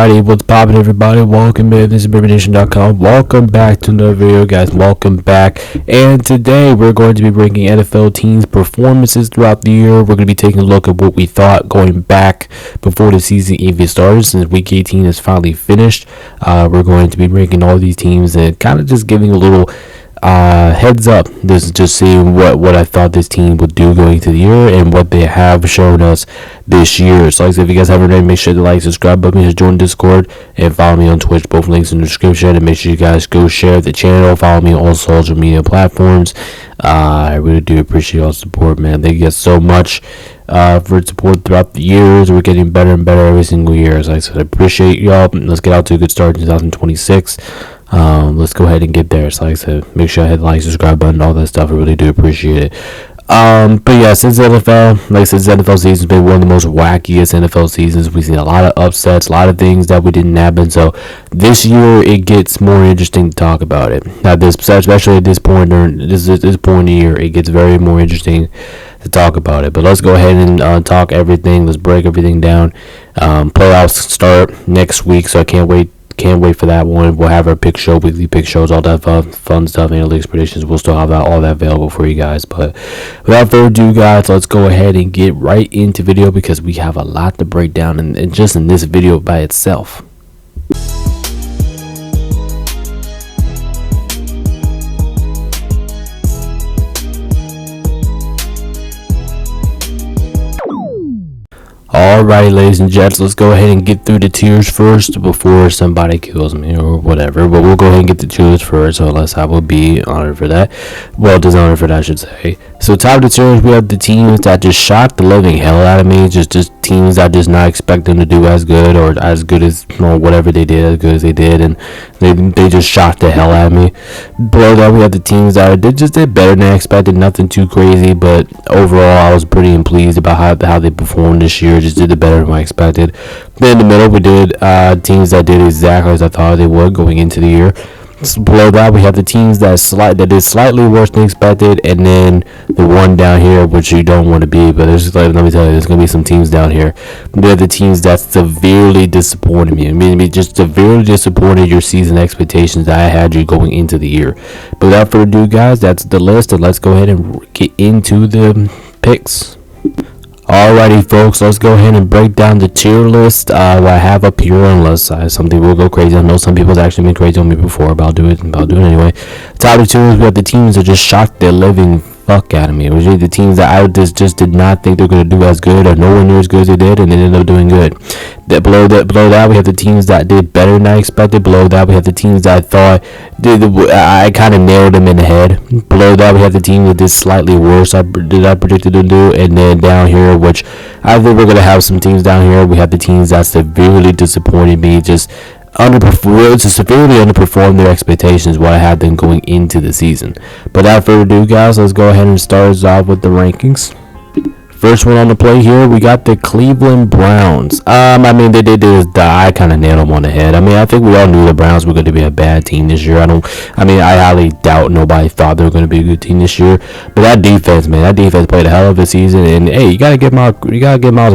Alrighty, what's poppin', everybody? Welcome back. This is BourbonNation.com. Welcome back to another video, guys. Welcome back. And today we're going to be bringing NFL teams' performances throughout the year. We're going to be taking a look at what we thought going back before the season even started, since Week 18 is finally finished. We're going to be bringing all these teams and kind of just giving a little heads up, this is just seeing what I thought this team would do going into the year and what they have shown us this year. So like I said, if you guys haven't already, make sure to like, subscribe button, just join Discord, and follow me on Twitch. Both links in the description. And make sure you guys go share the channel, follow me on all social media platforms. I really do appreciate all the support, man. Thank you guys so much for support throughout the years. We're getting better and better every single year. As I said, I appreciate y'all. Let's get out to a good start in 2026. Let's go ahead and get there. So like I said, make sure I hit the like, subscribe button, all that stuff. I really do appreciate it. But yeah, since NFL, like I said, this NFL season's been one of the most wackiest NFL seasons. We've seen a lot of upsets, a lot of things that we didn't happen. So this year it gets more interesting to talk about it. Now this, especially at this point during this point in the year, it gets very more interesting to talk about it. But let's go ahead and talk everything. Let's break everything down. Playoffs start next week, so I can't wait for that one. We'll have our pick show, weekly pick shows, all that fun stuff, analytics, predictions. We'll still have all that available for you guys. But without further ado, guys, let's go ahead and get right into video, because we have a lot to break down and just in this video by itself. Alright, ladies and gents, let's go ahead and get through the tiers first before somebody kills me or whatever. But we'll go ahead and get the tiers first, so unless I will be honored for that. Well, dishonored for that, I should say. So top of the tiers, we have the teams that just shocked the living hell out of me. Just teams I just not expect them to do as good or as good as, or whatever they did, as good as they did, and they just shocked the hell out of me. Below that, we have the teams that did better than I expected. Nothing too crazy, but overall I was pretty pleased about how they performed this year. Just did it better than I expected. Then in the middle, we did teams that did exactly as I thought they would going into the year. So below that, we have the teams that did slightly worse than expected, and then the one down here, which you don't want to be, but there's, let me tell you, there's gonna be some teams down here. They're the teams that severely disappointed me. I mean, just severely disappointed your season expectations that I had you going into the year. But without further ado, guys, that's the list, and let's go ahead and get into the picks. Alrighty, folks, let's go ahead and break down the tier list. What I have up here, unless some people will go crazy. I know some people have actually been crazy on me before, but I'll do it anyway. Top of the tiers, we have the teams that just shocked the living fuck out of me. It was the teams that I just did not think they were going to do as good, or nowhere near as good as they did, and they ended up doing good. Below that, we have the teams that did better than I expected. Below that, we have the teams that I thought I kind of nailed them in the head. Below that, we have the team that did slightly worse I predicted them to do. And then down here, which I think we're going to have some teams down here, we have the teams that severely disappointed me, just severely underperformed their expectations what I had them going into the season. But without further ado, guys, let's go ahead and start us off with the rankings. First one on the play here, we got the Cleveland Browns. I mean, they did this. I kind of nailed them on the head. I mean, I think we all knew the Browns were going to be a bad team this year. I highly doubt nobody thought they were going to be a good team this year. But that defense, man, that defense played a hell of a season. And hey, you gotta give Myles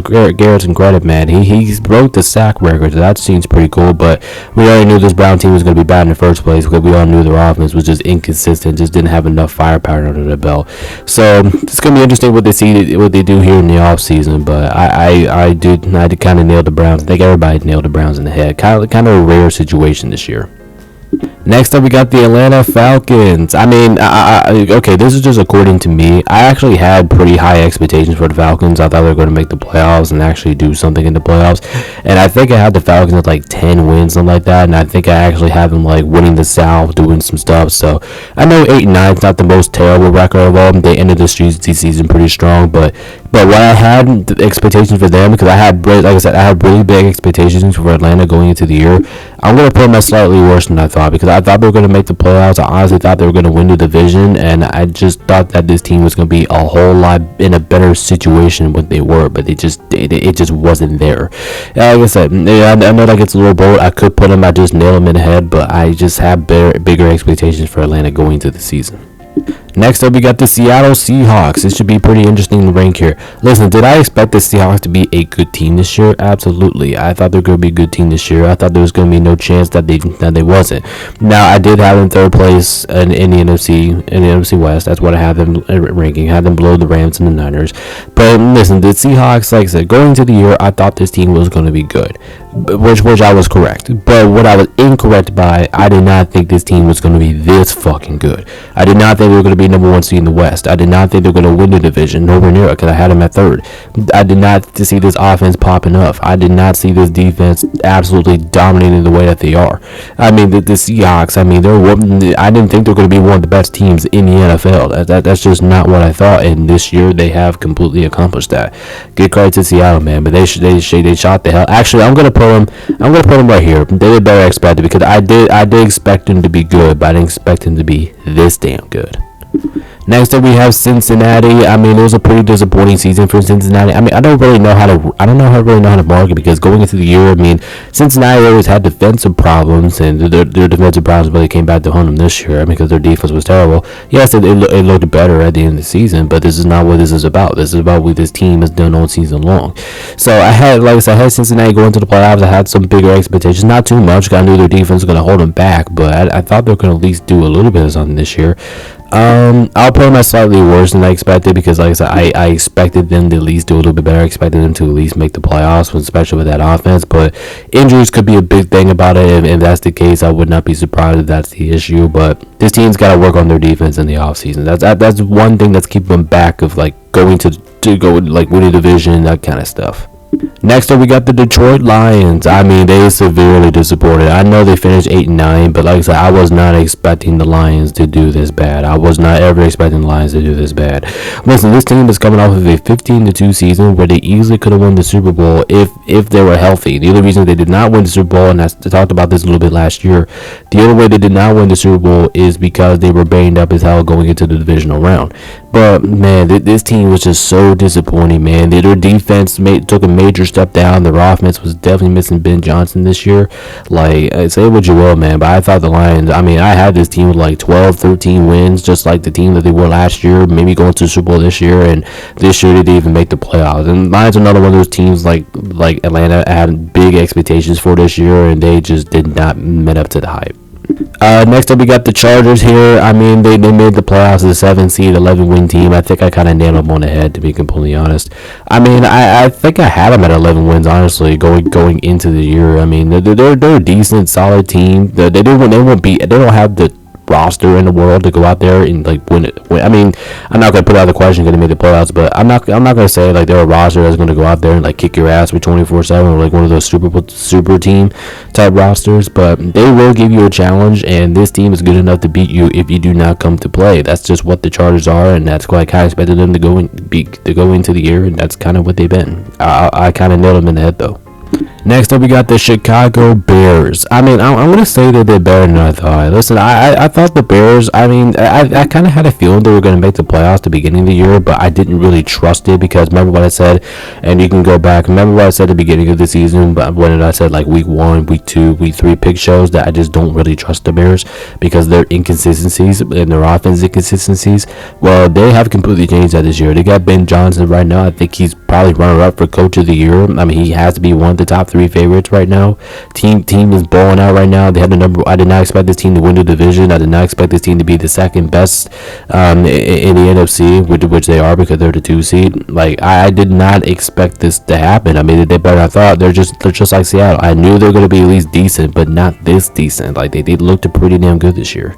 Garrett some credit, man. He broke the sack record. That seems pretty cool. But we already knew this Brown team was going to be bad in the first place, because we all knew their offense was just inconsistent, just didn't have enough firepower under their belt. So it's going to be interesting what they do here in the off season. But I did kind of nail the Browns. I think everybody nailed the Browns in the head. Kind of a rare situation this year. Next up, we got the Atlanta Falcons. I mean, okay, this is just according to me. I actually had pretty high expectations for the Falcons. I thought they were going to make the playoffs and actually do something in the playoffs. And I think I had the Falcons at like 10 wins, something like that. And I think I actually had them like winning the South, doing some stuff. So I know 8-9 is not the most terrible record of all. They ended the season pretty strong. But what I had the expectations for them, because I had, like I said, I had really big expectations for Atlanta going into the year. I'm going to put them at slightly worse than I thought, because I thought they were going to make the playoffs. I honestly thought they were going to win the division, and I just thought that this team was going to be a whole lot in a better situation than what they were, but it just wasn't there. Like I said, I know that gets a little bold. I could put them, I just nail them in the head, but I just have bigger expectations for Atlanta going into the season. Next up, we got the Seattle Seahawks. This should be pretty interesting to rank here. Listen, did I expect the Seahawks to be a good team this year? Absolutely. I thought they were going to be a good team this year. I thought there was going to be no chance that they wasn't. Now, I did have them third place in the NFC West. That's what I have them ranking. I had them below the Rams and the Niners. But listen, the Seahawks, like I said, going into the year, I thought this team was going to be good, which I was correct. But what I was incorrect by, I did not think this team was going to be this fucking good. I did not think they were going to be number one seed in the West. I did not think they were going to win the division, nowhere near it, because I had them at third. I did not see this offense popping up. I did not see this defense absolutely dominating the way that they are. I mean, the Seahawks, I mean, I didn't think they were going to be one of the best teams in the NFL. That's just not what I thought, and this year they have completely accomplished that. Good credit to Seattle, man, but they shot the hell. Actually, I'm gonna put them right here. They did better expected, because I did expect them to be good, but I didn't expect them to be this damn good. Next up, we have Cincinnati. I mean, it was a pretty disappointing season for Cincinnati. I mean, I don't really know how to mark it, because going into the year, I mean, Cincinnati always had defensive problems, and their defensive problems really came back to haunt them this year. I mean, because their defense was terrible. Yes, it looked better at the end of the season, but this is not what this is about. This is about what this team has done all season long. So I had Cincinnati going to the playoffs. I had some bigger expectations, not too much, because I knew their defense was going to hold them back, but I thought they were going to at least do a little bit of something this year. I'll put them at slightly worse than I expected, because, like I said, I expected them to at least do a little bit better. I expected them to at least make the playoffs, especially with that offense. But injuries could be a big thing about it. If that's the case, I would not be surprised if that's the issue. But this team's got to work on their defense in the offseason. That's one thing that's keeping them back of like going to go like win a division, that kind of stuff. Next up, we got the Detroit Lions. I mean, they severely disappointed. I know they finished 8-9, but like I said, I was not expecting the Lions to do this bad. I was not ever expecting the Lions to do this bad. Listen, this team is coming off of a 15-2 season where they easily could have won the Super Bowl if they were healthy. The only reason they did not win the Super Bowl, and I talked about this a little bit last year, the only way they did not win the Super Bowl is because they were banged up as hell going into the divisional round. But man, this team was just so disappointing, man. Their defense took a major step down. Their offense was definitely missing Ben Johnson this year. Like, say what you will, man, but I thought the Lions, I mean, I had this team with like 12, 13 wins, just like the team that they were last year, maybe going to the Super Bowl this year, and this year they didn't even make the playoffs. And Lions are another one of those teams like Atlanta had big expectations for this year, and they just did not meet up to the hype. Next up, we got the Chargers here. I mean, they made the playoffs as a 7 seed, 11 win team. I think I kind of nailed them on the head, to be completely honest. I mean, I think I had them at 11 wins, honestly, going into the year. I mean, they're a decent, solid team. They don't have the roster in the world to go out there and like win it. I mean, I'm not gonna put out the question gonna make the playoffs, but I'm not gonna say like they're a roster that's gonna go out there and like kick your ass with 24/7 or like one of those super team type rosters. But they will give you a challenge, and this team is good enough to beat you if you do not come to play. That's just what the Chargers are, and that's what I kind of expected them to go into the year, and that's kind of what they've been. I kind of nailed them in the head though. Next up, we got the Chicago Bears. I mean, I'm going to say that they're better than I thought. Listen, I thought the Bears, I mean, I kind of had a feeling they were going to make the playoffs at the beginning of the year, but I didn't really trust it, because remember what I said, and you can go back, remember what I said at the beginning of the season, but when I said like week 1, week 2, week 3 pick shows that I just don't really trust the Bears because their inconsistencies and their offense inconsistencies. Well, they have completely changed that this year. They got Ben Johnson right now. I think he's probably runner-up for Coach of the Year. I mean, he has to be one of the top 3 favorites right now. Team is balling out right now. They have the number. I did not expect this team to win the division. I did not expect this team to be the second best in the NFC, which they are, because they're the 2 seed. Like, I did not expect this to happen. I mean, they better than I thought. They're just like Seattle. I knew they were going to be at least decent, but not this decent. Like, they looked pretty damn good this year.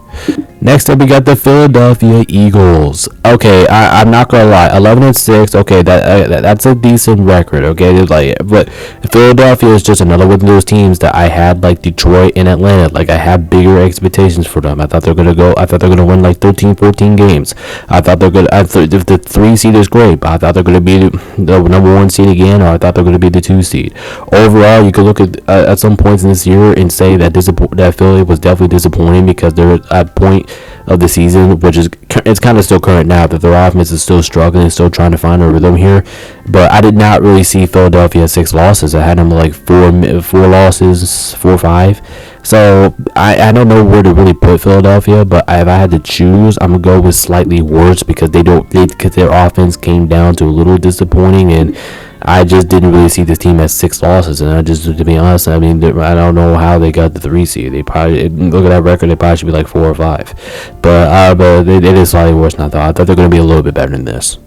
Next up, we got the Philadelphia Eagles. Okay, I'm not gonna lie, 11-6. Okay, that's a decent record. Okay, like, but Philadelphia is just another one of those teams that I had like Detroit and Atlanta. Like, I had bigger expectations for them. I thought they're gonna win like 13, 14 games. I thought they're gonna. If the 3 seed is great, but I thought they're gonna be the number 1 seed again, or I thought they're gonna be the 2 seed. Overall, you could look at some points in this year and say that Philly was definitely disappointing, because they're at point of the season, which is it's kind of still current now, that their offense is still struggling, still trying to find a rhythm here. But I did not really see Philadelphia 6 losses. I had them like 4 losses, 4-5. So I don't know where to really put Philadelphia, but if I had to choose, I'm gonna go with slightly worse because because their offense came down to a little disappointing, and I just didn't really see this team as 6 losses. And to be honest, I mean, I don't know how they got the 3 seed. They probably, look at that record, they probably should be like 4 or 5. But it is slightly worse than I thought. I thought they're going to be a little bit better than this.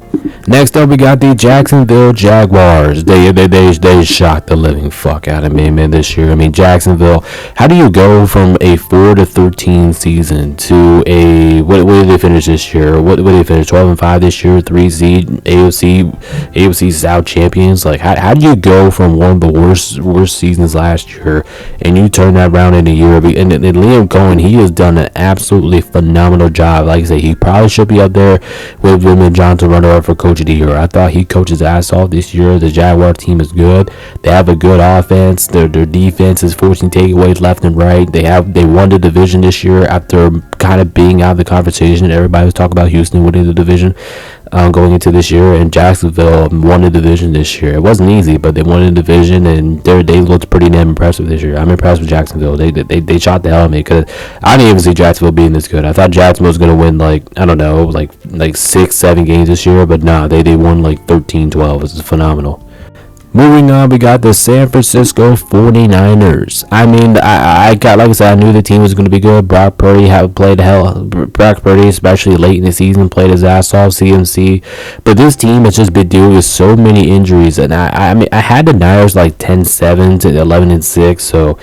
Next up, we got the Jacksonville Jaguars. They shocked the living fuck out of me, man, this year. I mean, Jacksonville. How do you go from a 4-13 season to a what did they finish this year? What did they finish? 12-5 this year, 3 seed, AFC South champions. Like, how do you go from one of the worst seasons last year and you turn that around in a year? And Liam Cohen, he has done an absolutely phenomenal job. Like I say, he probably should be up there with Lyndon Johnson, runner up for coach of the year. I thought he coached his ass off this year. The Jaguar team is good. They have a good offense. Their defense is forcing takeaways left and right. They won the division this year after kind of being out of the conversation. Everybody was talking about Houston winning the division going into this year, and Jacksonville won the division this year. It wasn't easy, but they won the division, and they looked pretty damn impressive this year. I'm impressed with Jacksonville. They shot the hell out of me because I didn't even see Jacksonville being this good. I thought Jacksonville was going to win like 6-7 games this year, but nah, they won like 13-12. It's phenomenal. Moving on, we got the San Francisco 49ers. I mean, I got, like I said, I knew the team was going to be good. Brock Purdy Brock Purdy, especially late in the season, played his ass off, CMC. But this team has just been dealing with so many injuries. And I mean, I had the Niners like 10-7 to 11-6. So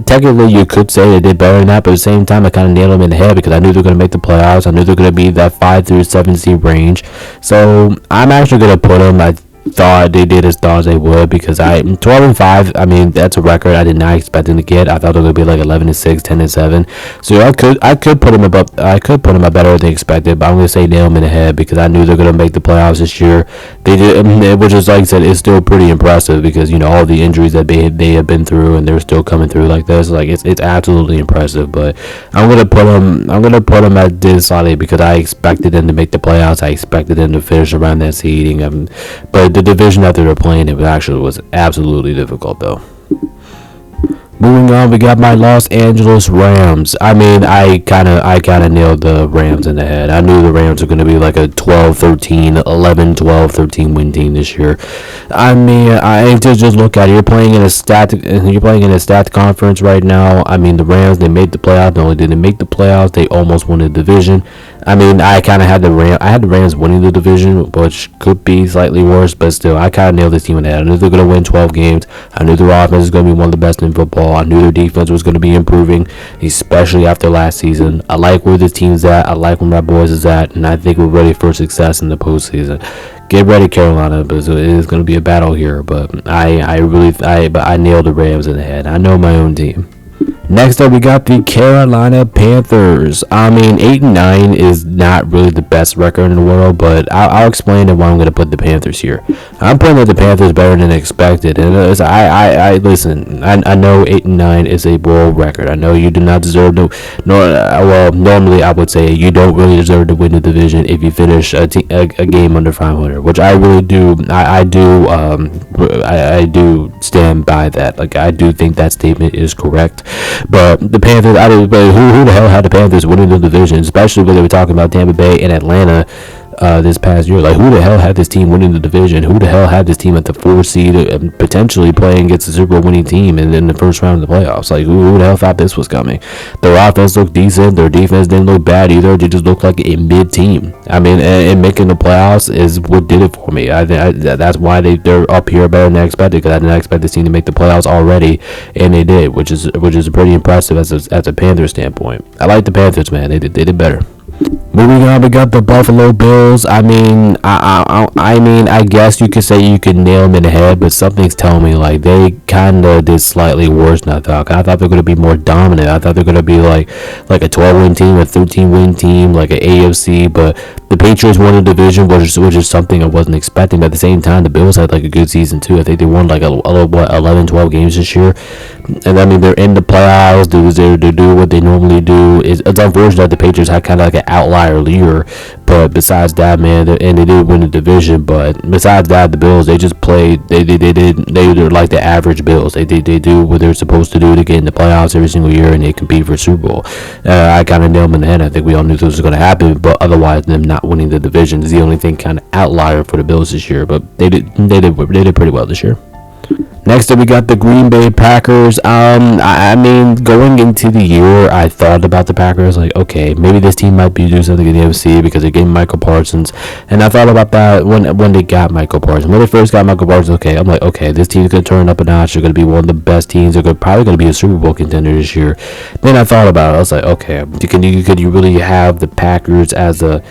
technically, you could say they did better than that. But at the same time, I kind of nailed them in the head because I knew they were going to make the playoffs. I knew they were going to be that 5-7 seed range. So I'm actually going to put them at thought they did as thought as they would because 12-5. I mean, that's a record I did not expect them to get. I thought they were gonna be like 11-6, 10-7. So I could put them above. I could put them at better than expected, but I'm gonna say nail them in the head because I knew they're gonna make the playoffs this year. They did, which is, like I said, it's still pretty impressive because all the injuries that they have been through and they're still coming through like this. Like it's absolutely impressive. But I'm gonna put them at this slightly because I expected them to make the playoffs. I expected them to finish around that seeding. But the division that they were playing, it was absolutely difficult though. Moving on, we got my Los Angeles Rams. I mean, I kind of nailed the Rams in the head. I knew the Rams were going to be like a 12-13, 11-12-13 win team this year. I mean, I just look at it. You're playing in a stat conference right now. I mean, the Rams, they made the playoffs. Not only did they make the playoffs, they almost won the division. I mean, I kind of had the Rams winning the division, which could be slightly worse, but still, I kind of nailed this team in the head. I knew they were going to win 12 games. I knew their offense was going to be one of the best in football. I knew their defense was going to be improving, especially after last season. I like where this team's at. I like where my boys is at, and I think we're ready for success in the postseason. Get ready, Carolina, because it is going to be a battle here. But I nailed the Rams in the head. I know my own team. Next up, we got the Carolina Panthers. I mean, 8-9 is not really the best record in the world, but I'll explain why I'm going to put the Panthers here. I'm putting the Panthers better than expected, and I listen. I know 8-9 is a world record. I know you do not deserve to. Normally I would say you don't really deserve to win the division if you finish a game under 500, which I really do. I do stand by that. Like, I do think that statement is correct. But the Panthers, who the hell had the Panthers winning the division, especially when they were talking about Tampa Bay and Atlanta this past year? Like, who the hell had this team winning the division? Who the hell had this team at the 4 seed and potentially playing against the Super Bowl winning team and in the first round of the playoffs? Like, who the hell thought this was coming? Their offense looked decent. Their defense didn't look bad either. They just looked like a mid team. I mean, and making the playoffs is what did it for me. That's why they're up here better than I expected, because I did not expect this team to make the playoffs already, and they did, which is pretty impressive as a Panthers standpoint. I like the Panthers, man. They did better. Moving on, we got the Buffalo Bills. I mean, I guess you could say you could nail them in the head, but something's telling me like they kind of did slightly worse than I thought. I thought they were going to be more dominant. I thought they were going to be like a 12-win team, a 13-win team, like an AFC. But the Patriots won the division, which is something I wasn't expecting. But at the same time, the Bills had like a good season too. I think they won like 11, 12 games this year. And I mean, they're in the playoffs. They do what they normally do. It's unfortunate that the Patriots had kind of like an outlier year. But besides that, man, and they did win the division. But besides that, the Bills, they just played. They were like the average Bills. They do what they're supposed to do to get in the playoffs every single year, and they compete for Super Bowl. I kind of nailed them in the head. I think we all knew this was going to happen. But otherwise, them not winning the division is the only thing kind of outlier for the Bills this year. But they did pretty well this year. Next up, we got the Green Bay Packers. I mean, going into the year, I thought about the Packers, like, okay, maybe this team might be doing something in the NFC because they're getting Michael Parsons. And I thought about that when they got Michael Parsons. When they first got Michael Parsons, okay, I'm like, okay, this team's going to turn up a notch. They're going to be one of the best teams. They're probably going to be a Super Bowl contender this year. Then I thought about it. I was like, okay, could you really have the Packers as a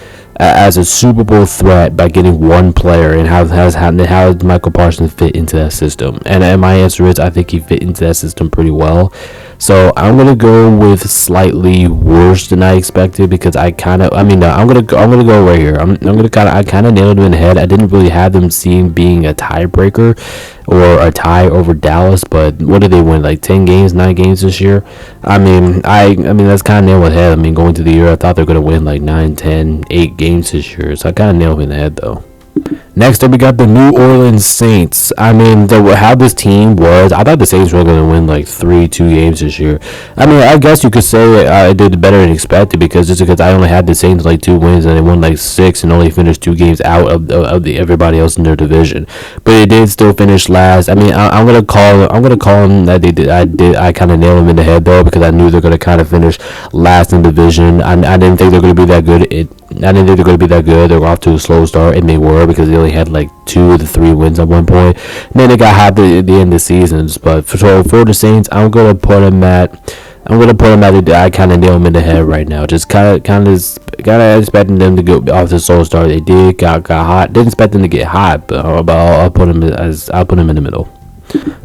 Super Bowl threat by getting one player, and how does Michael Parsons fit into that system? And my answer is I think he fit into that system pretty well. So I'm gonna go with slightly worse than I expected because I'm gonna go right here. I kind of nailed him in the head. I didn't really have them being a tiebreaker or a tie over Dallas, but what did they win? Like 9 games this year? I mean that's kind of nailed in the head. I mean, going to the year, I thought they were gonna win like 9, 10, 8 games this year. So I kind of nailed him in the head though. Next up, we got the New Orleans Saints. I mean, how this team was, I thought the Saints were going to win like 2 games this year. I mean, I guess you could say I did better than expected because I only had the Saints like 2 wins and they won like 6 and only finished 2 games out of everybody else in their division. But they did still finish last. I mean, I'm gonna call them that they did. I kind of nailed them in the head though because I knew they're gonna kind of finish last in the division. I didn't think they're gonna be that good. I didn't think they're going to be that good. They were off to a slow start, and they were because they only had like 2 of the 3 wins at one point. And then they got hot at the end of the seasons. But for the Saints, I'm going to put them at. I kind of nail them in the head right now. Just kind of expecting them to go off to a slow start. They did got hot. Didn't expect them to get hot, but I'll put them in the middle.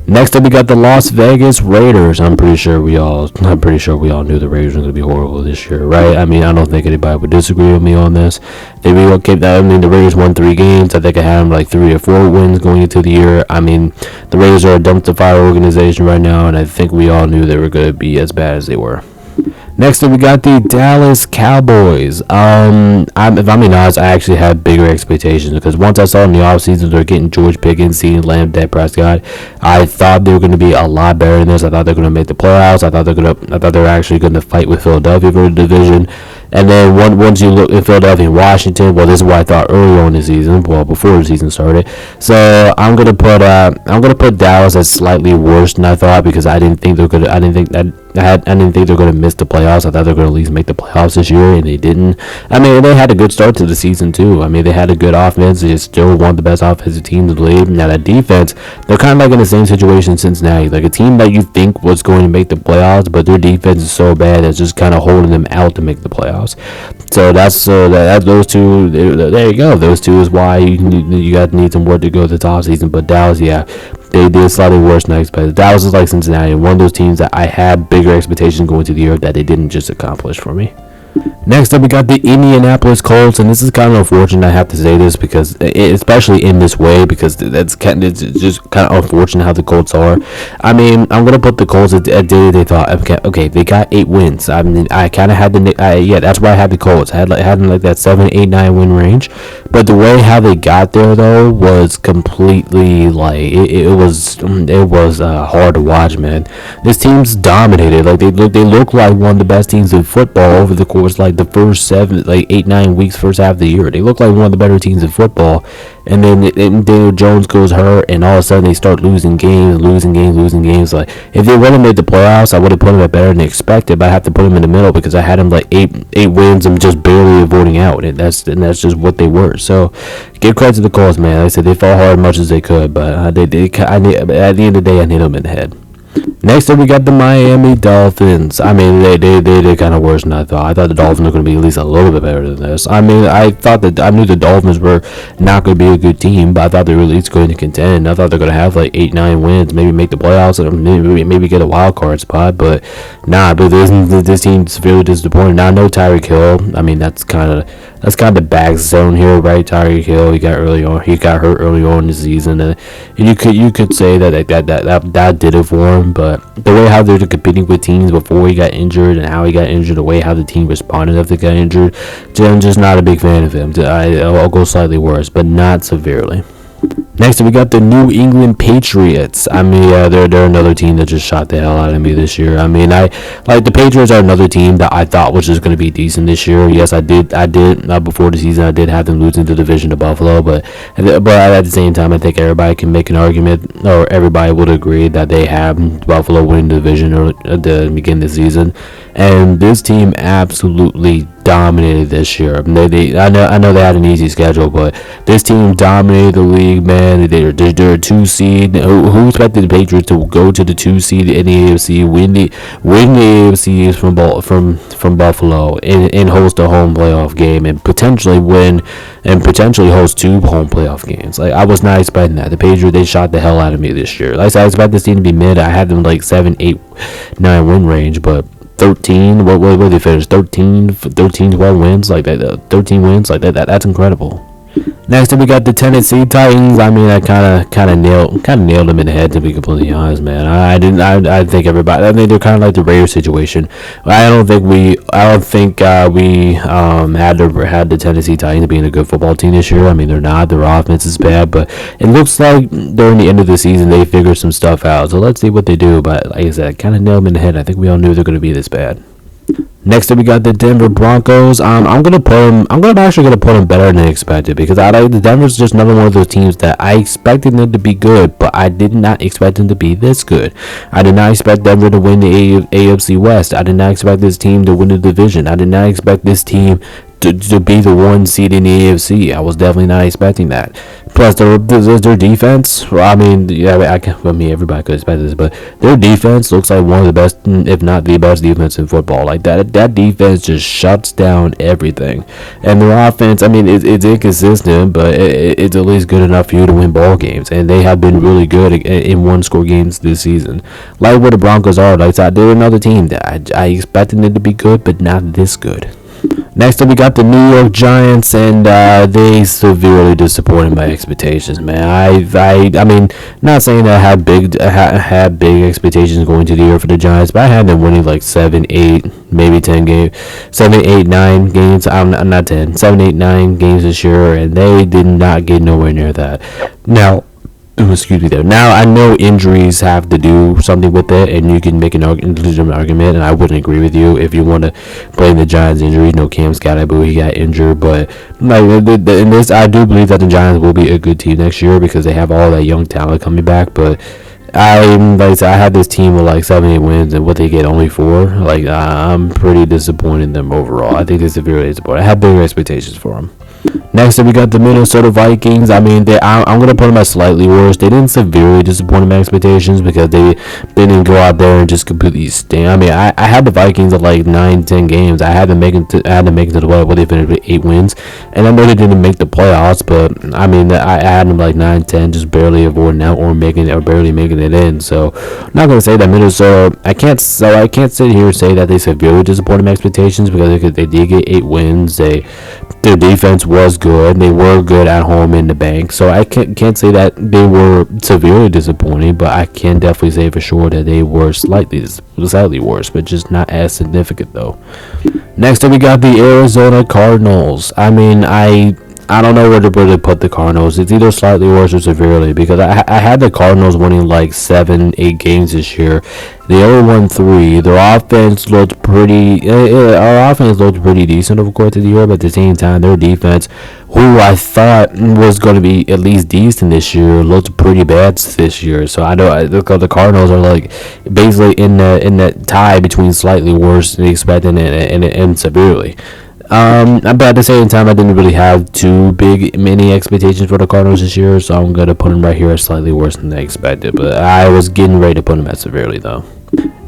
Next up, we got the Las Vegas Raiders. I'm pretty sure we all knew the Raiders were going to be horrible this year, right? I mean, I don't think anybody would disagree with me on this. They relocated that. I mean, the Raiders won 3 games. I think I had them like 3 or 4 wins going into the year. I mean, the Raiders are a dumpster fire organization right now, and I think we all knew they were going to be as bad as they were. Next up, we got the Dallas Cowboys. If I'm being honest, I actually had bigger expectations because once I saw in the offseason they're getting George Pickens, CeeDee Lamb, Dak Prescott, I thought they were going to be a lot better than this. I thought they were going to make the playoffs. I thought they were actually going to fight with Philadelphia for the division. And then once you look at Philadelphia and Washington, well, this is what I thought earlier on the season, well, before the season started. So I'm gonna put Dallas as slightly worse than I thought because I didn't think they were gonna miss the playoffs. I thought they were gonna at least make the playoffs this year, and they didn't. I mean, they had a good start to the season too. I mean, they had a good offense. They still one of the best offensive teams in the league. Now that defense, they're kind of like in the same situation as Cincinnati, like a team that you think was going to make the playoffs, but their defense is so bad it's just kind of holding them out to make the playoffs. So that's those two. There you go. Those two is why you got need some work to go to the top season. But Dallas, yeah, they did slightly worse than I expected. Dallas is like Cincinnati, one of those teams that I had bigger expectations going to the year that they didn't just accomplish for me. Next up, we got the Indianapolis Colts, and this is kind of unfortunate. I have to say this because, especially in this way, because it's just kind of unfortunate how the Colts are. I mean, I'm gonna put the Colts at they thought, okay, they got 8 wins. I mean, I kind of had that's why I had the Colts. I had them like that 7, 8, 9 win range, but the way how they got there though was completely like it was hard to watch, man. This team's dominated. Like they look like one of the best teams in football over the course like the first 8, 9 weeks, first half of the year. They look like one of the better teams in football, and then Daniel Jones goes hurt, and all of a sudden they start losing games. Like if they would have made the playoffs, I would have put them at better than expected, but I have to put them in the middle because I had them like 8 wins and just barely avoiding out, and that's just what they were. So give credit to the Colts, man. Like I said, they fought hard as much as they could, but at the end of the day, I need them in the head. Next up, we got the Miami Dolphins. I mean, they did kind of worse than I thought. I thought the Dolphins were going to be at least a little bit better than this. I mean, I knew the Dolphins were not going to be a good team, but I thought they were at least going to contend. I thought they were going to have like 8, 9 wins, maybe make the playoffs, and maybe get a wild card spot. But nah, but this team's very disappointing. Now, no Tyreek Hill. I mean, that's kind of the back zone here, right? Tyreek Hill, he got hurt early on in the season, and you could say that did it for him. him, but the way how they're competing with teams before he got injured and how he got injured, the way how the team responded after he got injured, I'm just not a big fan of him. I'll go slightly worse, but not severely. Next, we got the New England Patriots. I mean, they're another team that just shot the hell out of me this year. I mean, I like the Patriots are another team that I thought was just going to be decent this year. Yes, I did. Before the season, I did have them losing the division to Buffalo, but at the same time, I think everybody can make an argument, or everybody would agree that they have Buffalo winning the division at the beginning of the season, and this team absolutely dominated this year. I know they had an easy schedule, but this team dominated the league, man. They're a 2 seed. Who expected the Patriots to go to the 2 seed in the AFC, win the AFC from Buffalo, and host a home playoff game, and potentially host 2 home playoff games? Like, I was not expecting that. The Patriots, they shot the hell out of me this year. Like I said, I expect this team to be mid. I had them like 7, 8, 9 win range, but 13, what they finished? 13, 12 wins, like that, 13 wins, like that. That's incredible. Next up, we got the Tennessee Titans. I mean, I kind of nailed them in the head, to be completely honest, man. I think everybody. I think they're kind of like the Raiders situation. I don't think we had the Tennessee Titans being a good football team this year. I mean, they're not. Their offense is bad, but it looks like during the end of the season they figured some stuff out. So let's see what they do. But like I said, kind of nailed them in the head. I think we all knew they're going to be this bad. Next up, we got the Denver Broncos. I'm actually gonna put them better than expected, because the Denver's just another one of those teams that I expected them to be good, but I did not expect them to be this good. I did not expect Denver to win the AFC West. I did not expect this team to win the division. I did not expect this team to be the 1 seed in the AFC. I was definitely not expecting that. Plus, their defense. Well, I mean, yeah, everybody could expect this, but their defense looks like one of the best, if not the best, defense in football. Like that defense just shuts down everything. And their offense, I mean, it's inconsistent, but it's at least good enough for you to win ball games. And they have been really good in 1-score games this season. Like what the Broncos are. Like they're another team that I expected them to be good, but not this good. Next up, we got the New York Giants, and they severely disappointed my expectations, man. I mean, not saying that I had big expectations going to the year for the Giants, but I had them winning like 7, 8, maybe 10 games, 7, 8, 9 games. I'm not 10, 7, 8, 9 games this year, and they did not get nowhere near that. Now, excuse me there. Now, I know injuries have to do something with it, and you can make an legitimate argument, and I wouldn't agree with you if you want to blame the Giants' injury. No, Cam Scatterboo, he got injured, but like in this, I do believe that the Giants will be a good team next year because they have all that young talent coming back, but I had this team with like 7, 8 wins, and what they get only 4. Like, I'm pretty disappointed in them overall. I think they're severely disappointed. I had bigger expectations for them. Next up, we got the Minnesota Vikings. I mean, I'm going to put them at slightly worse. They didn't severely disappoint my expectations because they didn't go out there and just completely stink. I mean, I had the Vikings at like 9, 10 games. I had to make it to the playoffs. What they finished with 8 wins, and I know they didn't make the playoffs, but I mean, I had them like 9, 10, just barely avoiding out or barely making it in. So, I'm not going to say that Minnesota. I can't sit here and say that they severely disappointed my expectations because they did get 8 wins. Their defense was good. They were good at home in the bank. So I can't say that they were severely disappointing, but I can definitely say for sure that they were slightly worse, but just not as significant though. Next up, we got the Arizona Cardinals. I mean, I don't know where to put the Cardinals. It's either slightly worse or severely, because I had the Cardinals winning like 7, 8 games this year. They only won 3. Their offense looked pretty. Our offense looked pretty decent over the course of the year, but at the same time, their defense, who I thought was going to be at least decent this year, looked pretty bad this year. So I know the Cardinals are like basically in that tie between slightly worse than expected and severely. But at the same time, I didn't really have too many expectations for the Cardinals this year, so I'm gonna put them right here as slightly worse than I expected. But I was getting ready to put them at severely though.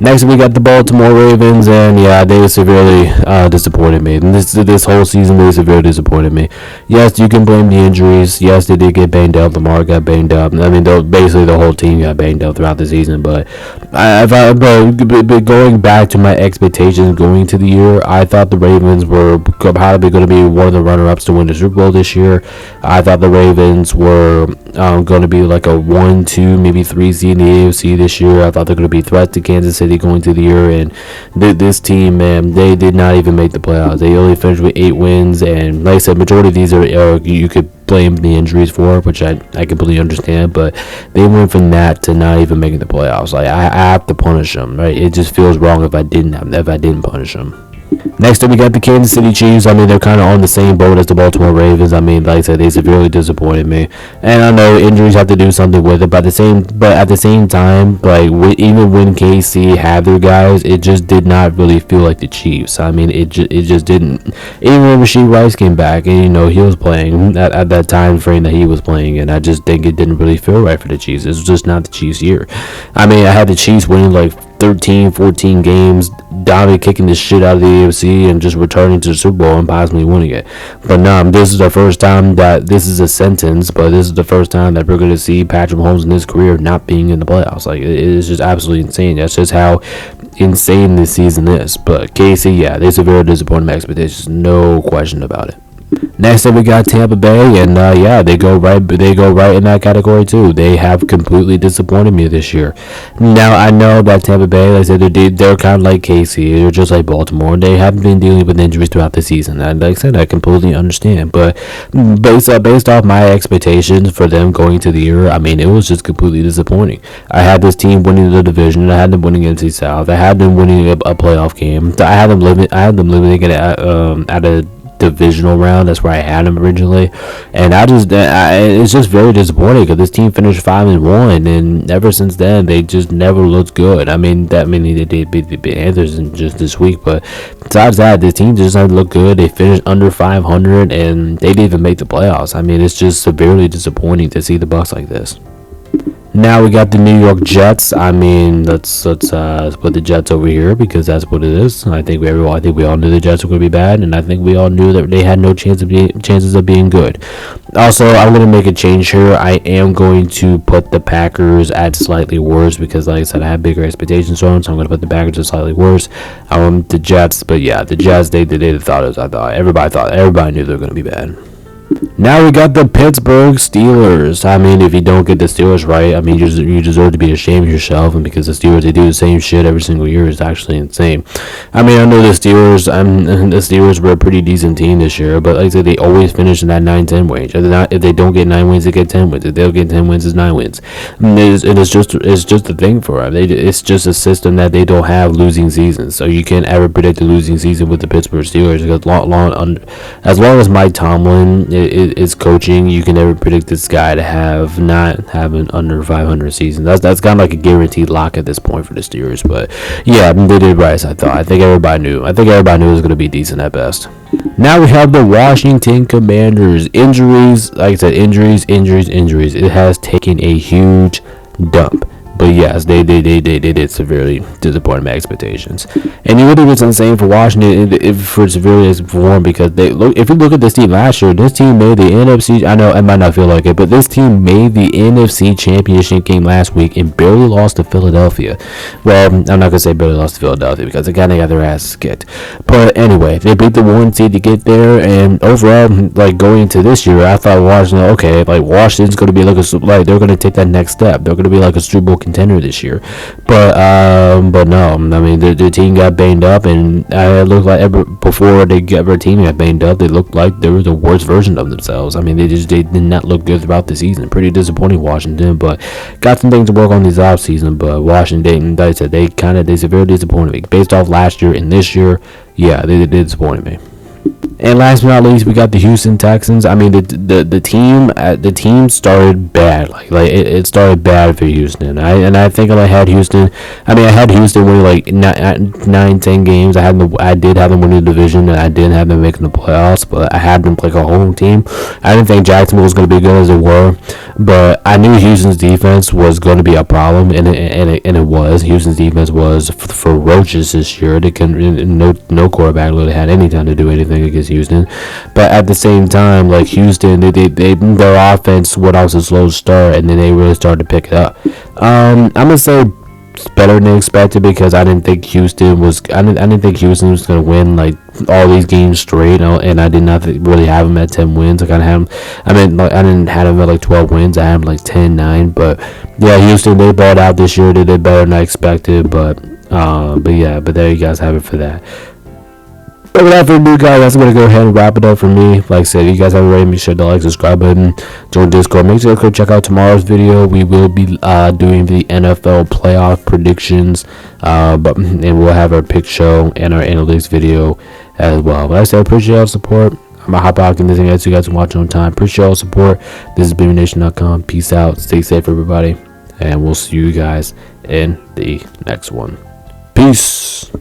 Next, we got the Baltimore Ravens, and yeah, they severely disappointed me. And this whole season, they severely disappointed me. Yes, you can blame the injuries. Yes, they did get banged up. Lamar got banged up. I mean, basically the whole team got banged up throughout the season. But going back to my expectations going to the year, I thought the Ravens were probably going to be one of the runner-ups to win the Super Bowl this year. I thought the Ravens were going to be like a 1, 2, maybe 3 seed in the AFC this year. I thought they're going to be threats to Kansas City going through the year, and this team, man, they did not even make the playoffs. They only finished with 8 wins, and like I said, majority of these are you could blame the injuries for, which I completely understand, but they went from that to not even making the playoffs. Like I have to punish them, right? It just feels wrong if I didn't punish them. Next up, we got the Kansas City Chiefs. I mean, they're kind of on the same boat as the Baltimore Ravens. I mean, like I said, they severely disappointed me, and I know injuries have to do something with it. But at the same time, like even when KC had their guys, it just did not really feel like the Chiefs. I mean, it just didn't. Even when Rashee Rice came back, and he was playing at that time frame that he was playing, and I just think it didn't really feel right for the Chiefs. It was just not the Chiefs' year. I mean, I had the Chiefs winning like 13, 14 games, dominantly kicking the shit out of the AFC and just returning to the Super Bowl and possibly winning it. But no, this is the first time that this is a sentence, but this is the first time that we're going to see Patrick Mahomes in his career not being in the playoffs. Like, it is just absolutely insane. That's just how insane this season is. But KC, yeah, they severely disappointed my expectations. No question about it. Next up, we got Tampa Bay, and yeah, they go right in that category too. They have completely disappointed me this year. Now I know that Tampa Bay, like I said, they're kind of like KC, they're just like Baltimore. They have been dealing with injuries throughout the season, and like I said, I completely understand. But based off my expectations for them going to the year, I mean, it was just completely disappointing. I had this team winning the division. I had them winning NFC South. I had them winning a playoff game. I had them living at a divisional round. That's where I had them originally, and it's just very disappointing because this team finished 5-1, and ever since then they just never looked good. I mean, they did beat the Panthers just this week, but besides that, this team just doesn't look good. They finished under 500, and they didn't even make the playoffs. I mean, it's just severely disappointing to see the Bucs like this. Now we got the New York Jets. I mean, let's put the Jets over here because that's what it is. I think we all knew the Jets were going to be bad, and I think we all knew that they had no chances of being good. Also, I'm going to make a change here. I am going to put the Packers at slightly worse because, like I said, I have bigger expectations for them, so I'm going to put the Packers at slightly worse. The Jets, but yeah, the Jets they thought as I thought. Everybody knew they were going to be bad. Now we got the Pittsburgh Steelers. I mean, if you don't get the Steelers right, I mean, you deserve to be ashamed of yourself. And because the Steelers, they do the same shit every single year, is actually insane. I mean, I know the Steelers were a pretty decent team this year, but like I said, they always finish in that 9-10 range. If they don't get 9 wins, they get 10 wins. If they'll get 10 wins, it's 9 wins. And it's just a thing for them. It's just a system that they don't have losing seasons. So you can't ever predict a losing season with the Pittsburgh Steelers because as long as Mike Tomlin is coaching, you can never predict this guy to not have an under 500 season. That's kind of like a guaranteed lock at this point for the Steelers. But yeah, they did right as I thought. I think everybody knew it was going to be decent at best. Now we have the Washington Commanders. Injuries, like I said, injuries. It has taken a huge dump. But yes, they did severely disappoint my expectations. And you know what's insane for Washington for severely disappointed because if you look at this team last year, this team made the NFC. I know it might not feel like it, but this team made the NFC Championship game last week and barely lost to Philadelphia. Well, I'm not gonna say barely lost to Philadelphia because they kind of got their asses kicked. But anyway, they beat the 1 seed to get there, and overall, like going into this year, I thought Washington's gonna be they're gonna take that next step. They're gonna be like a Super Bowl contender this year, but no. I mean, the team got banged up, and it looked like before their team got banged up, they looked like they were the worst version of themselves. I mean, they did not look good throughout the season. Pretty disappointing, Washington, but got some things to work on this off season. But Washington, like I said, they severely disappointed me based off last year and this year. Yeah, they disappointed me. And last but not least, we got the Houston Texans. I mean, the team started bad. It started bad for Houston. I think I had Houston. I mean, I had Houston winning like 9-10 games. I did have them winning the division, and I didn't have them making the playoffs. But I had them like a home team. I didn't think Jacksonville was going to be good as it were, but I knew Houston's defense was going to be a problem, and it was. Houston's defense was ferocious this year. They couldn't. No quarterback really had any time to do anything against Houston, but at the same time, like Houston, their offense went off a slow start, and then they really started to pick it up. I'm gonna say better than expected, because I didn't think Houston was. I didn't think Houston was gonna win like all these games straight, and I did not really have them at 10 wins. I kind of had them. I mean, like, I didn't have them at like 12 wins. I had them like 10-9. But yeah, Houston, they balled out this year. They did better than I expected. But yeah, but there you guys have it for that. But without further ado, guys, that's going to go ahead and wrap it up for me. Like I said, if you guys haven't already, make sure to like, subscribe button, join Discord. Make sure to go check out tomorrow's video. We will be doing the NFL playoff predictions, and we'll have our pick show and our analytics video as well. But like I said, appreciate all the support. I'm going to hop out and anything else you guys can watch on time. Appreciate all the support. This is BabyNation.com. Peace out. Stay safe, everybody. And we'll see you guys in the next one. Peace.